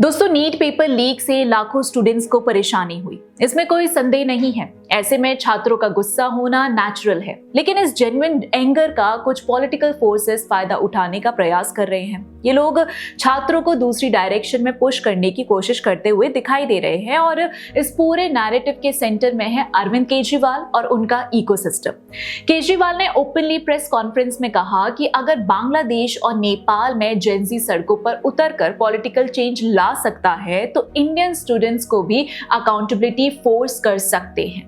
दोस्तों, NEET paper leak से लाखों स्टूडेंट्स को परेशानी हुई, इसमें कोई संदेह नहीं है। ऐसे में छात्रों का गुस्सा होना नेचुरल है, लेकिन इस जेन्युइन एंगर का कुछ पॉलिटिकल फोर्सेस फायदा उठाने का प्रयास कर रहे हैं। ये लोग छात्रों को दूसरी डायरेक्शन में पुश करने की कोशिश करते हुए दिखाई दे रहे हैं और इस पूरे नैरेटिव के सेंटर में है अरविंद केजरीवाल और उनका इकोसिस्टम। केजरीवाल ने ओपनली प्रेस कॉन्फ्रेंस में कहा कि अगर बांग्लादेश और नेपाल में जेंजी सड़कों पर उतरकर पॉलिटिकल चेंज ला सकता है तो इंडियन स्टूडेंट्स को भी अकाउंटेबिलिटी फोर्स कर सकते हैं।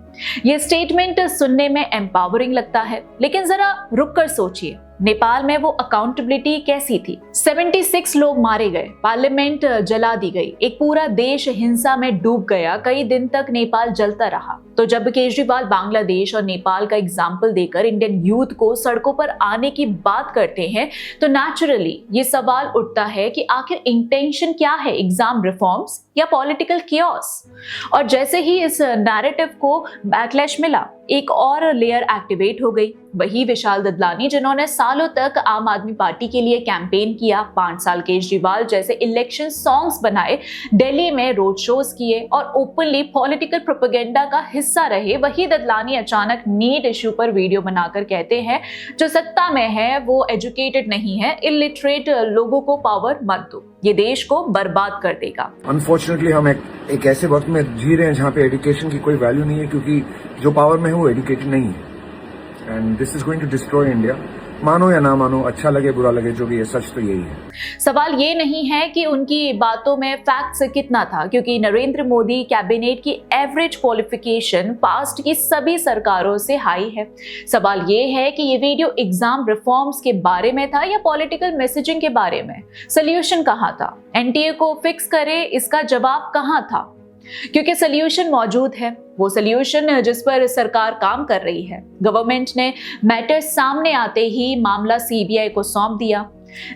ये स्टेटमेंट सुनने में एम्पावरिंग लगता है, लेकिन जरा रुक कर सोचिए, नेपाल में वो अकाउंटेबिलिटी कैसी थी? 76 लोग मारे गए, पार्लियामेंट जला दी गई, एक पूरा देश हिंसा में डूब गया, कई दिन तक नेपाल जलता रहा। तो जब केजरीवाल बांग्लादेश और नेपाल का एग्जाम्पल देकर इंडियन यूथ को सड़कों पर आने की बात करते हैं तो नेचुरली ये सवाल उठता है कि आखिर इंटेंशन क्या है, एग्जाम रिफॉर्म्स या पॉलिटिकल कियोस? और जैसे ही इस नैरेटिव को बैकलैश मिला, एक और लेयर एक्टिवेट हो गई। वही विशाल ददलानी जिन्होंने सालों तक आम आदमी पार्टी के लिए कैंपेन किया, 5 साल केजरीवाल जैसे इलेक्शन सॉन्ग्स बनाए, दिल्ली में रोड शोज किए और ओपनली पॉलिटिकल प्रोपेगेंडा का हिस्सा रहे, वही ददलानी अचानक नीट इश्यू पर वीडियो बनाकर कहते हैं जो सत्ता में है वो एजुकेटेड नहीं है, इलिटरेट लोगों को पावर मत दो, ये देश को बर्बाद कर देगा। अनफॉर्चुनेटली हम एक ऐसे वक्त में जी रहे हैं जहाँ पे एजुकेशन की कोई वैल्यू नहीं है, क्योंकि जो पावर में है वो एजुकेटेड नहीं है। And this is going to destroy India. मानो या ना मानो, अच्छा लगे बुरा लगे, जो भी है सच तो यही है। सवाल ये नहीं है कि उनकी बातों में फैक्ट्स कितना था, क्योंकि नरेंद्र मोदी कैबिनेट की एवरेज क्वालिफिकेशन पास्ट की सभी सरकारों से हाई है। सवाल ये है कि ये वीडियो एग्जाम रिफॉर्म्स के बारे में था या पॉलिटिकल मैसेजिंग के बारे में? सोल्यूशन कहाँ था? एनटीए को फिक्स करे, इसका जवाब कहाँ था? क्योंकि सोल्यूशन मौजूद है, वो सोल्यूशन जिस पर सरकार काम कर रही है। गवर्नमेंट ने मैटर सामने आते ही मामला सीबीआई को सौंप दिया।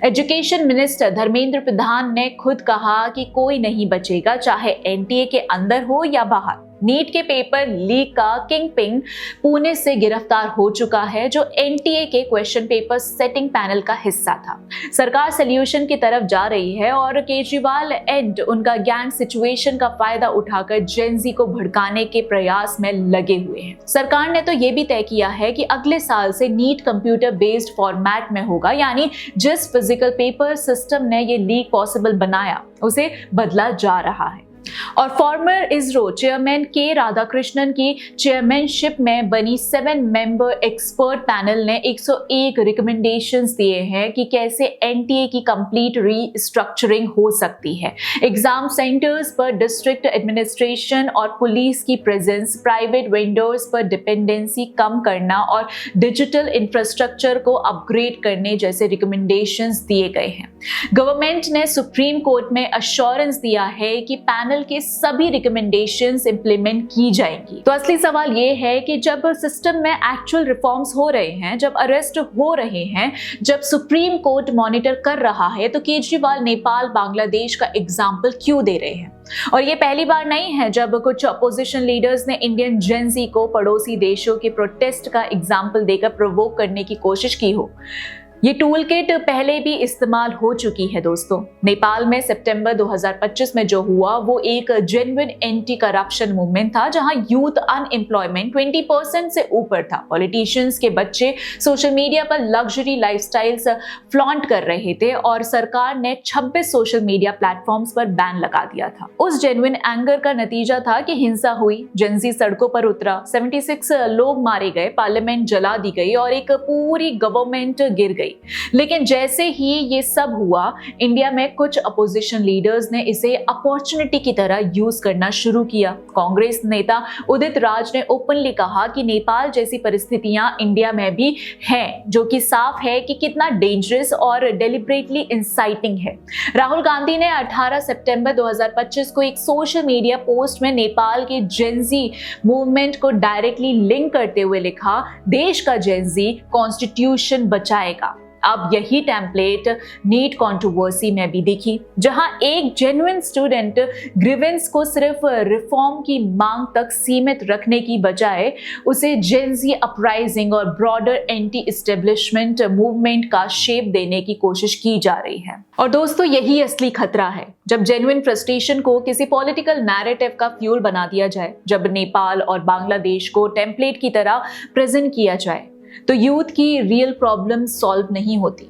एजुकेशन मिनिस्टर धर्मेंद्र प्रधान ने खुद कहा कि कोई नहीं बचेगा, चाहे एनटीए के अंदर हो या बाहर। नीट के पेपर लीक का किंगपिन पुणे से गिरफ्तार हो चुका है, जो एनटीए के क्वेश्चन पेपर सेटिंग पैनल का हिस्सा था। सरकार सोल्यूशन की तरफ जा रही है और केजरीवाल एंड उनका गैंग सिचुएशन का फायदा उठाकर जेंजी को भड़काने के प्रयास में लगे हुए हैं। सरकार ने तो ये भी तय किया है कि अगले साल से नीट कंप्यूटर बेस्ड फॉर्मेट में होगा, यानी जिस फिजिकल पेपर सिस्टम ने ये लीक पॉसिबल बनाया उसे बदला जा रहा है। और फॉर्मर इसरो चेयरमैन के राधाकृष्णन की चेयरमैनशिप में बनी 7 मेंबर एक्सपर्ट पैनल ने 101 रिकमेंडेशंस दिए हैं कि कैसे एनटीए की कंप्लीट रीस्ट्रक्चरिंग हो सकती है। एग्जाम सेंटर्स पर डिस्ट्रिक्ट एडमिनिस्ट्रेशन और पुलिस की प्रेजेंस, प्राइवेट वेंडर्स पर डिपेंडेंसी कम करना और डिजिटल इंफ्रास्ट्रक्चर को अपग्रेड करने जैसे रिकमेंडेशंस दिए गए हैं। गवर्नमेंट ने सुप्रीम कोर्ट में अश्योरेंस दिया है कि पैनल के सभी रिकमेंडेशंस इंप्लीमेंट की जाएंगी। तो असली सवाल ये है कि जब सिस्टम में एक्चुअल रिफॉर्म्स हो रहे हैं, जब अरेस्ट हो रहे हैं, जब सुप्रीम कोर्ट मॉनिटर कर रहा है, तो केजरीवाल नेपाल बांग्लादेश का एग्जाम्पल क्यों दे रहे हैं? और ये पहली बार नहीं है जब कुछ अपोजिशन लीडर्स ने इंडियन जेंजी को पड़ोसी देशों के प्रोटेस्ट का एग्जाम्पल देकर प्रोवोक करने की कोशिश की हो। ये टूल किट पहले भी इस्तेमाल हो चुकी है दोस्तों। नेपाल में सितंबर 2025 में जो हुआ वो एक जेन्युइन एंटी करप्शन मूवमेंट था, जहां यूथ अनएम्प्लॉयमेंट 20% से ऊपर था। पॉलिटिशियंस के बच्चे सोशल मीडिया पर लग्जरी लाइफस्टाइल्स फ्लॉन्ट कर रहे थे और सरकार ने 26 सोशल मीडिया प्लेटफॉर्म्स पर बैन लगा दिया था। उस जेन्युइन एंगर का नतीजा था कि हिंसा हुई, जेंजी सड़कों पर उतरा, 76 लोग मारे गए, पार्लियामेंट जला दी गई और एक पूरी गवर्नमेंट गिर गई। लेकिन जैसे ही ये सब हुआ, इंडिया में कुछ अपोजिशन लीडर्स ने इसे अपॉर्चुनिटी की तरह यूज करना शुरू किया। कांग्रेस नेता उदित राज ने ओपनली कहा कि नेपाल जैसी परिस्थितियां इंडिया में भी हैं, जो कि साफ है कि कितना डेंजरस और डेलिब्रेटली इंसाइटिंग है। राहुल गांधी ने 18 सितंबर 2025 को एक सोशल मीडिया पोस्ट में नेपाल के जेंजी मूवमेंट को डायरेक्टली लिंक करते हुए लिखा, देश का जेंजी कॉन्स्टिट्यूशन बचाएगा। अब यही टेम्पलेट नीट कंट्रोवर्सी में भी दिखी, जहां एक जेन्युइन स्टूडेंट ग्रीवेंस को सिर्फ रिफॉर्म की मांग तक सीमित रखने की बजाय उसे जेंजी अपराइजिंग और ब्रॉडर एंटी एस्टेब्लिशमेंट मूवमेंट का शेप देने की कोशिश की जा रही है। और दोस्तों, यही असली खतरा है, जब जेन्युइन फ्रस्ट्रेशन को किसी पॉलिटिकल नैरेटिव का फ्यूल बना दिया जाए, जब नेपाल और बांग्लादेश को टेम्पलेट की तरह प्रेजेंट किया जाए, तो यूथ की रियल प्रॉब्लम सॉल्व नहीं होती,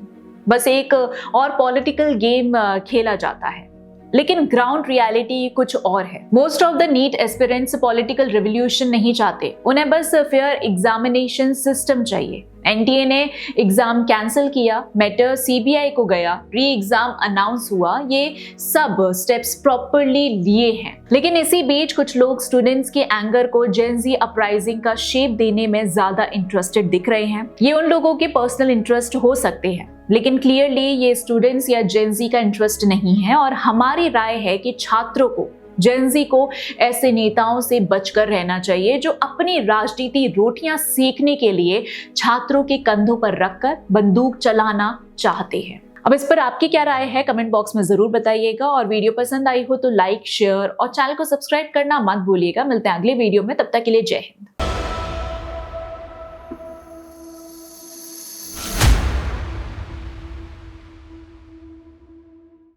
बस एक और पॉलिटिकल गेम खेला जाता है। लेकिन ग्राउंड रियलिटी कुछ और है। Most of the NEET aspirants political revolution नहीं चाहते, उन्हें बस फेयर एग्जामिनेशन सिस्टम चाहिए। एनटीए ने एग्जाम कैंसिल किया, मैटर सीबीआई को गया, री एग्जाम अनाउंस हुआ, ये सब स्टेप्स प्रॉपरली लिए हैं। लेकिन इसी बीच कुछ लोग स्टूडेंट्स के एंगर को जेंजी अपराइजिंग का शेप देने में ज्यादा इंटरेस्टेड दिख रहे हैं। ये उन लोगों के पर्सनल इंटरेस्ट हो सकते हैं, लेकिन क्लियरली ये स्टूडेंट्स या जेंजी का इंटरेस्ट नहीं है। और हमारी राय है कि छात्रों को, जेंजी को ऐसे नेताओं से बचकर रहना चाहिए जो अपनी राजनीति रोटियां सेकने के लिए छात्रों के कंधों पर रखकर बंदूक चलाना चाहते हैं। अब इस पर आपकी क्या राय है, कमेंट बॉक्स में जरूर बताइएगा। और वीडियो पसंद आई हो तो लाइक, शेयर और चैनल को सब्सक्राइब करना मत भूलिएगा। मिलते हैं अगले वीडियो में, तब तक के लिए जय हिंद।